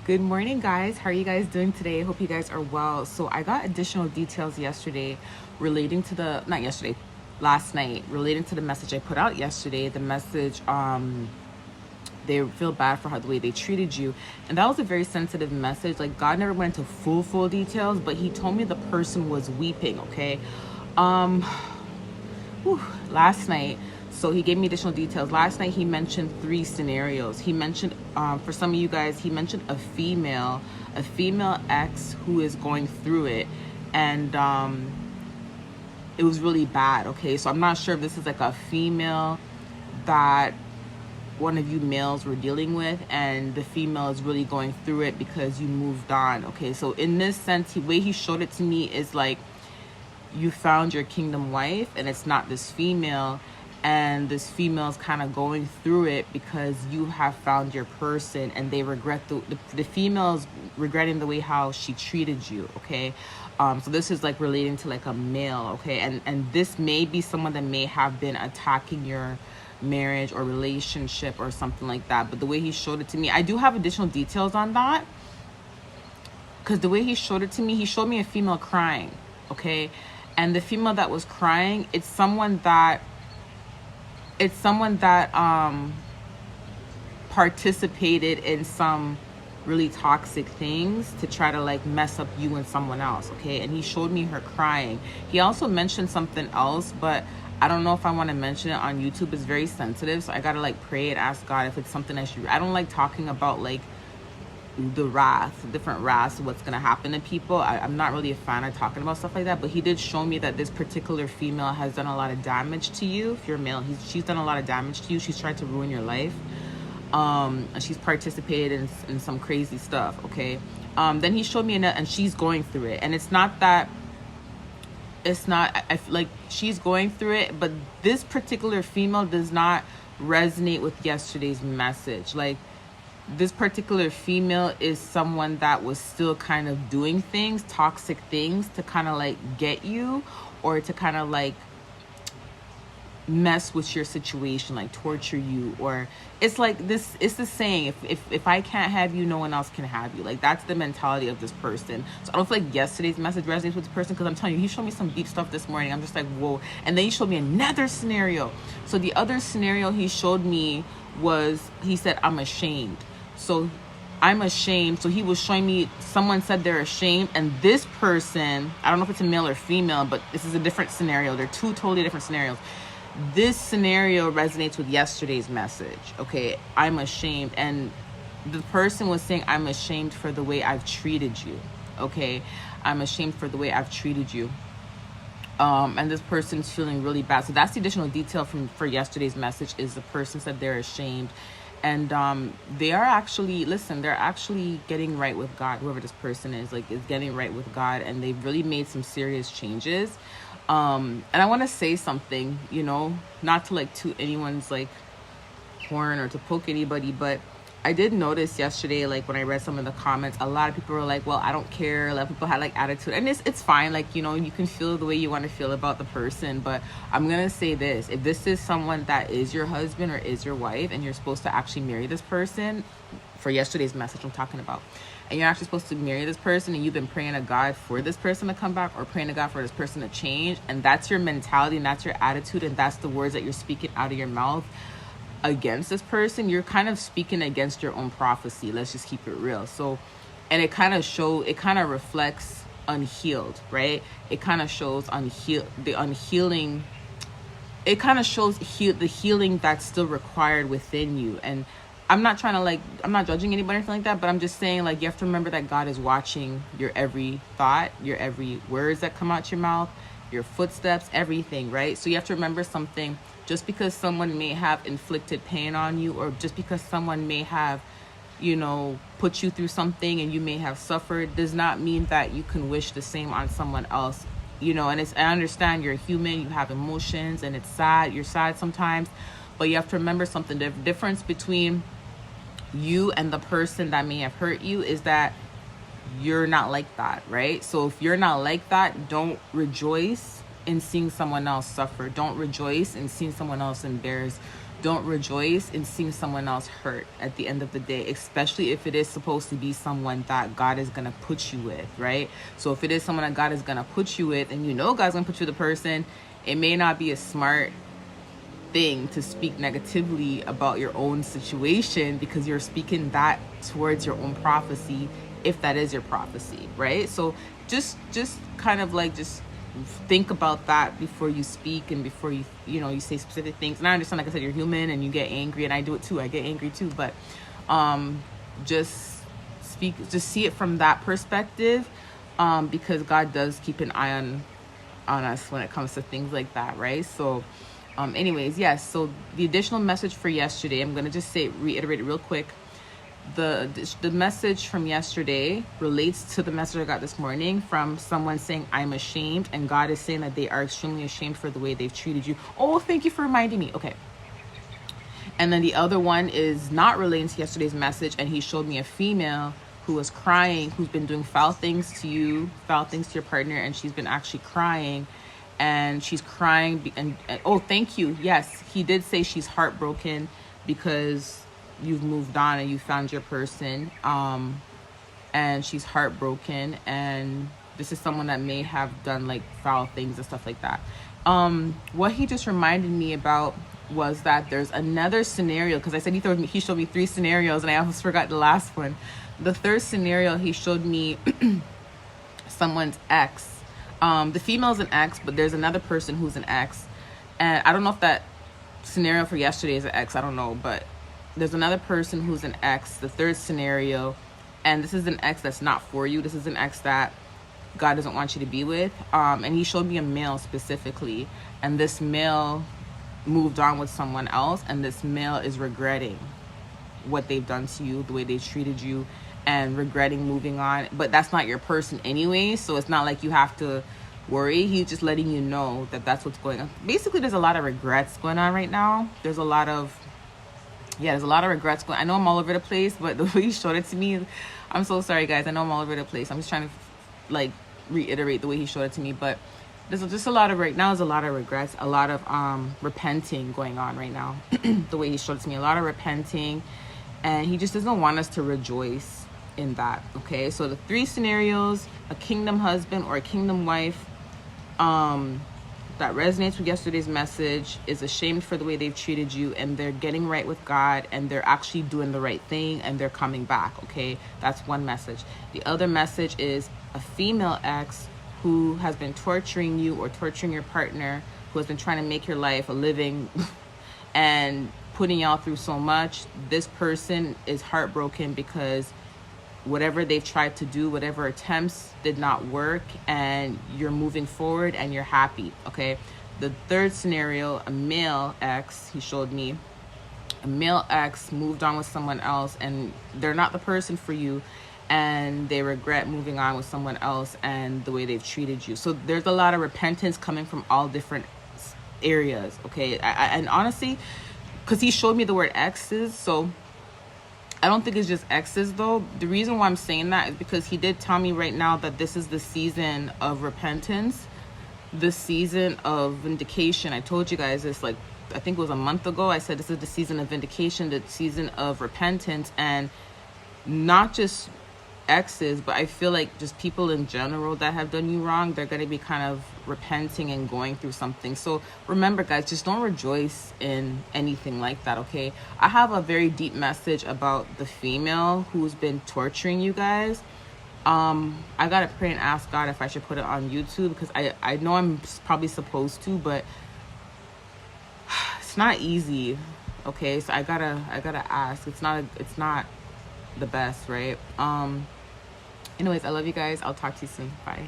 Good morning, guys. How are you guys doing today? I hope you guys are well. So I got additional details yesterday relating to not yesterday, last night, relating to the message I put out yesterday. The message, they feel bad for how the way they treated you. And that was a very sensitive message. Like, God never went into full details, but he told me the person was weeping, okay? Last night, so he gave me additional details. Last night he mentioned 3 scenarios. He mentioned, for some of you guys, he mentioned a female ex who is going through it, and it was really bad. Okay, so I'm not sure if this is like a female that one of you males were dealing with, and the female is really going through it because you moved on. Okay, so in this sense, the way he showed it to me is like, you found your kingdom wife and it's not this female, and this female is kind of going through it because you have found your person, and they regret the female's regretting the way how she treated you. Okay, so this is like relating to like a male. Okay, and this may be someone that may have been attacking your marriage or relationship or something like that. But the way he showed it to me, I do have additional details on that, because the way he showed it to me, he showed me a female crying. Okay, and the female that was crying, it's someone that participated in some really toxic things to try to like mess up you and someone else. Okay, and he showed me her crying. He also mentioned something else, but I don't know if I want to mention it on YouTube. It's very sensitive, so I gotta like pray and ask God if it's something I don't like talking about, like the different wraths, what's gonna happen to people. I'm not really a fan of talking about stuff like that, but he did show me that this particular female has done a lot of damage to you. If you're male, she's done a lot of damage to you. She's tried to ruin your life, and she's participated in some crazy stuff. Okay, then he showed me and she's going through it, and it's not that I feel like she's going through it, but this particular female does not resonate with yesterday's message. Like, this particular female is someone that was still kind of doing things, toxic things, to kind of like get you, or to kind of like mess with your situation, like torture you. Or it's like this, it's the saying, if I can't have you, no one else can have you. Like, that's the mentality of this person. So I don't feel like yesterday's message resonates with this person, because I'm telling you, he showed me some deep stuff this morning. I'm just like, whoa. And then he showed me another scenario. So the other scenario he showed me was, he said, I'm ashamed. So I'm ashamed. So he was showing me, someone said they're ashamed, and this person, I don't know if it's a male or female, but this is a different scenario. They're 2 totally different scenarios. This scenario resonates with yesterday's message. Okay, I'm ashamed, and the person was saying, I'm ashamed for the way I've treated you. Okay, I'm ashamed for the way I've treated you. And this person's feeling really bad. So that's the additional detail for yesterday's message, is the person said they're ashamed. And they are actually, listen, they're actually getting right with God. Whoever this person is, like, is getting right with God, and they've really made some serious changes. And I want to say something, you know, not to like toot anyone's like horn or to poke anybody, but I did notice yesterday, like when I read some of the comments, a lot of people were like, well, I don't care. A lot of people had like attitude, and it's fine. Like, you know, you can feel the way you want to feel about the person, but I'm going to say this. If this is someone that is your husband or is your wife, and you're supposed to actually marry this person, for yesterday's message I'm talking about, and you're actually supposed to marry this person, and you've been praying to God for this person to come back, or praying to God for this person to change, and that's your mentality, and that's your attitude, and that's the words that you're speaking out of your mouth against this person, you're kind of speaking against your own prophecy. Let's just keep it real. So, and it kind of reflects unhealed, right? It kind of shows the unhealing. It kind of shows the healing that's still required within you. And I'm not judging anybody or anything like that, but I'm just saying, like, you have to remember that God is watching your every thought, your every words that come out your mouth, your footsteps, everything, right? So you have to remember something. Just because someone may have inflicted pain on you, or just because someone may have, you know, put you through something and you may have suffered, does not mean that you can wish the same on someone else, you know. And I understand you're human, you have emotions, and it's sad, you're sad sometimes, but you have to remember something. The difference between you and the person that may have hurt you is that you're not like that, right? So if you're not like that, don't rejoice in seeing someone else suffer. Don't rejoice in seeing someone else embarrassed. don't rejoice in seeing someone else hurt at the end of the day, especially if it is supposed to be someone that God is going to put you with, right? So if it is someone that God is going to put you with, and you know God's going to put you with the person, it may not be a smart thing to speak negatively about your own situation, because you're speaking that towards your own prophecy, if that is your prophecy, right? So just kind of like just think about that before you speak, and before you you say specific things. And I understand, like I said, you're human and you get angry, and I do it too. I get angry too, but just see it from that perspective, because God does keep an eye on us when it comes to things like that, right? So anyways, yes, so the additional message for yesterday, I'm going to just reiterate it real quick. The message from yesterday relates to the message I got this morning from someone saying, I'm ashamed, and God is saying that they are extremely ashamed for the way they've treated you. Oh, thank you for reminding me. Okay. And then the other one is not relating to yesterday's message, and he showed me a female who was crying, who's been doing foul things to you, foul things to your partner, and she's been actually crying. And she's crying, and oh, thank you. Yes, he did say she's heartbroken because you've moved on and you found your person, and she's heartbroken, and this is someone that may have done like foul things and stuff like that. What he just reminded me about was that there's another scenario, because I said he showed me 3 scenarios, and I almost forgot the last one. The third scenario, he showed me someone's ex. The female is an ex, but there's another person who's an ex, and I don't know if that scenario for yesterday is an ex, I don't know, but there's another person who's an ex, the third scenario, and this is an ex that's not for you. This is an ex that God doesn't want you to be with, and he showed me a male specifically, and this male moved on with someone else, and this male is regretting what they've done to you, the way they treated you, and regretting moving on. But that's not your person anyway, so it's not like you have to worry. He's just letting you know that that's what's going on. Basically, there's a lot of regrets going on right now. There's a lot of regrets going on. I know I'm all over the place, but the way he showed it to me, I'm so sorry, guys. I know I'm all over the place. I'm just trying to like reiterate the way he showed it to me, but there's just a lot of regrets, a lot of repenting going on right now. The way he showed it to me, a lot of repenting, and he just doesn't want us to rejoice in that. Okay, so the 3 scenarios: a kingdom husband or a kingdom wife that resonates with yesterday's message is ashamed for the way they've treated you, and they're getting right with God, and they're actually doing the right thing, and they're coming back. Okay, that's one message. The other message is a female ex who has been torturing you or torturing your partner, who has been trying to make your life a living and putting y'all through so much. This person is heartbroken because whatever they've tried to do, whatever attempts did not work, and you're moving forward and you're happy. Okay, the third scenario, a male ex, he showed me a male ex moved on with someone else, and they're not the person for you, and they regret moving on with someone else and the way they've treated you. So there's a lot of repentance coming from all different areas. Okay, and honestly, because he showed me the word exes, so I don't think it's just exes though. The reason why I'm saying that is because he did tell me right now that this is the season of repentance, the season of vindication. I told you guys this, like, I think it was a month ago. I said this is the season of vindication, the season of repentance, and not just exes, but I feel like just people in general that have done you wrong, they're going to be kind of repenting and going through something. So remember, guys, just don't rejoice in anything like that. Okay, I have a very deep message about the female who's been torturing you guys. I gotta pray and ask God if I should put it on YouTube, because I know I'm probably supposed to, but it's not easy. Okay, so I gotta ask. It's not the best, right? Anyways, I love you guys. I'll talk to you soon. Bye.